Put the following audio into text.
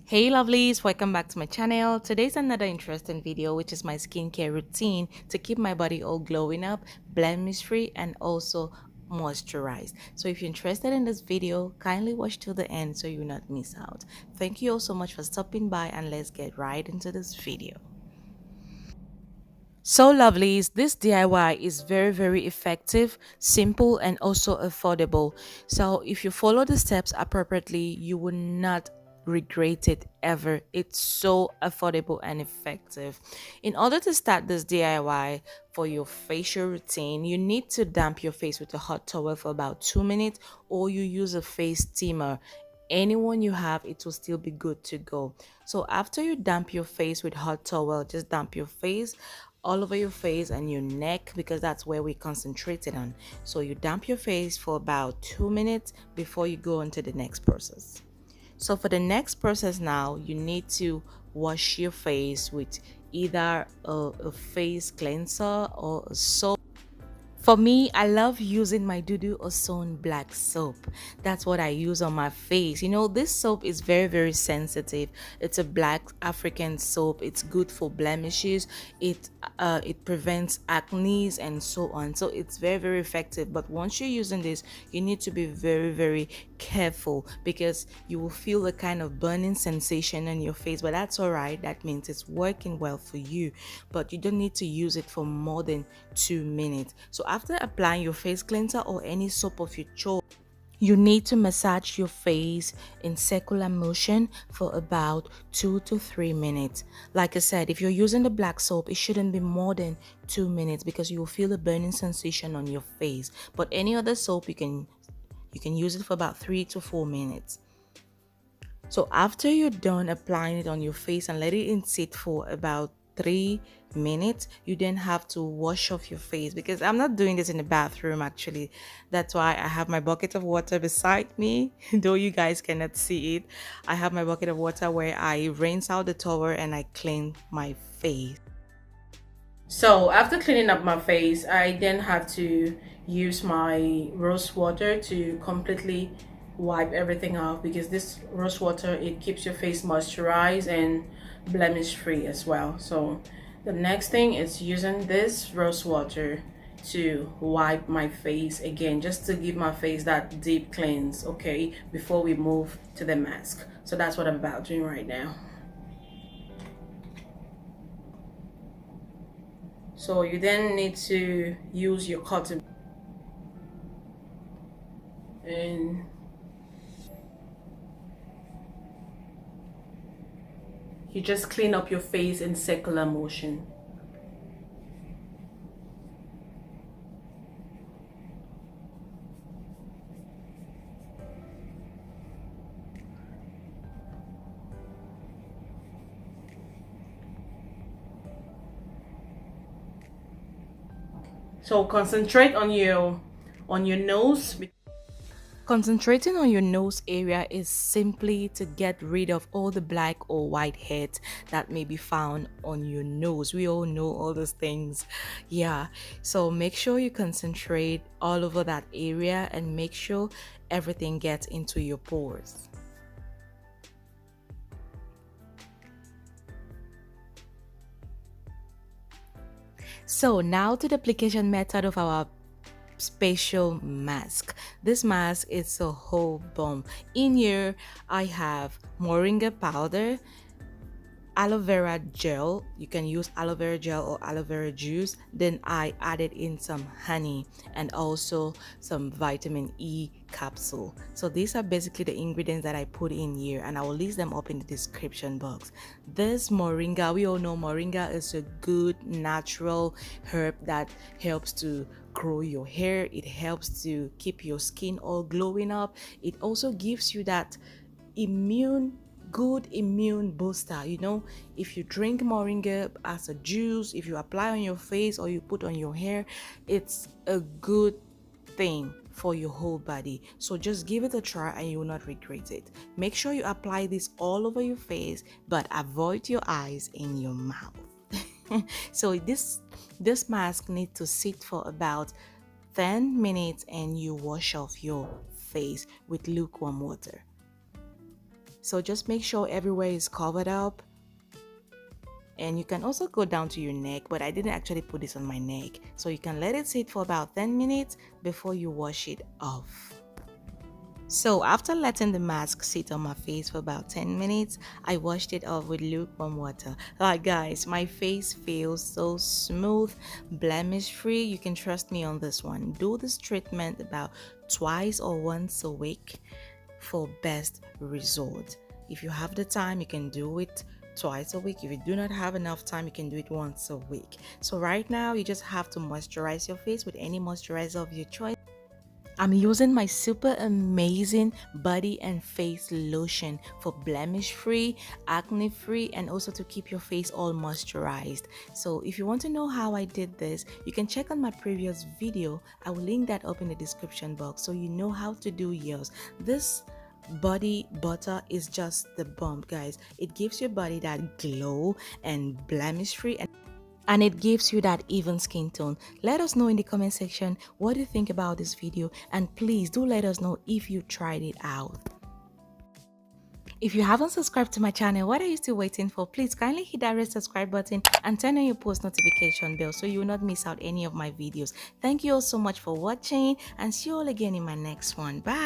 Hey lovelies, welcome back to my channel. Today's another interesting video, which is my skincare routine to keep my body all glowing up, blemish free, and also moisturized. So if you're interested in this video, kindly watch till the end so you will not miss out. Thank you all so much for stopping by, and let's get right into this video. So lovelies, this DIY is very effective, simple, and also affordable. So if you follow the steps appropriately, you will not regret it ever. It's so affordable and effective. In order to start this DIY for your facial routine, you need to damp your face with a hot towel for about 2 minutes, or you use a face steamer. Anyone you have, it will still be good to go. So after you damp your face with hot towel, just damp your face all over your face and your neck, because that's where we concentrated on. So you damp your face for about 2 minutes before you go on to the next process. So for the next process now, you need to wash your face with either a face cleanser or a soap. For me, I love using my Dudu Ozone black soap. That's what I use on my face. You know, this soap is very sensitive. It's a black African soap. It's good for blemishes. It prevents acne and so on. So it's very effective. But once you're using this, you need to be very careful, because you will feel a kind of burning sensation on your face. But that's all right. That means it's working well for you. But you don't need to use it for more than 2 minutes. So after applying your face cleanser or any soap of your choice, you need to massage your face in circular motion for about 2 to 3 minutes. Like I said, if you're using the black soap, it shouldn't be more than 2 minutes, because you will feel a burning sensation on your face. But any other soap, you can use it for about 3 to 4 minutes. So after you're done applying it on your face and let it sit for about 3 minutes, you then have to wash off your face, because I'm not doing this in the bathroom actually. That's why I have my bucket of water beside me. Though you guys cannot see it, I have my bucket of water where I rinse out the towel and I clean my face. So after cleaning up my face, I then have to use my rose water to completely wipe everything off, because this rose water, it keeps your face moisturized and blemish free as well. So the next thing is using this rose water to wipe my face again, just to give my face that deep cleanse, okay, before we move to the mask. So that's what I'm about doing right now. So you then need to use your cotton and you just clean up your face in circular motion. So concentrate on your nose. Concentrating on your nose area is simply to get rid of all the black or white heads that may be found on your nose. We all know all those things. Yeah, so make sure you concentrate all over that area and make sure everything gets into your pores. So now to the application method of our special mask. This mask is a whole bomb. In here I have moringa powder, aloe vera gel. You can use aloe vera gel or aloe vera juice. Then I added in some honey and also some vitamin E capsule. So these are basically the ingredients that I put in here, and I will list them up in the description box. This moringa, we all know moringa is a good natural herb that helps to grow your hair. It helps to keep your skin all glowing up. It also gives you that good immune booster. You know, if you drink moringa as a juice, if you apply on your face or you put on your hair, it's a good thing for your whole body. So just give it a try and you will not regret it. Make sure you apply this all over your face, but avoid your eyes and your mouth. So this mask needs to sit for about 10 minutes and you wash off your face with lukewarm water. So just make sure everywhere is covered up. And you can also go down to your neck, but I didn't actually put this on my neck. So you can let it sit for about 10 minutes before you wash it off. So after letting the mask sit on my face for about 10 minutes, I washed it off with lukewarm water. Like guys, my face feels so smooth, blemish free. You can trust me on this one. Do this treatment about twice or once a week for best result. If you have the time, you can do it twice a week. If you do not have enough time, you can do it once a week. So right now, you just have to moisturize your face with any moisturizer of your choice. I'm using my super amazing body and face lotion for blemish free, acne free, and also to keep your face all moisturized. So if you want to know how I did this, you can check on my previous video. I will link that up in the description box so you know how to do yours. This body butter is just the bomb, guys. It gives your body that glow and blemish free, and it gives you that even skin tone. Let us know in the comment section what do you think about this video, and please do let us know if you tried it out. If you haven't subscribed to my channel, what are you still waiting for? Please kindly hit that red subscribe button and turn on your post notification bell so you will not miss out any of my videos. Thank you all so much for watching, and see you all again in my next one. Bye.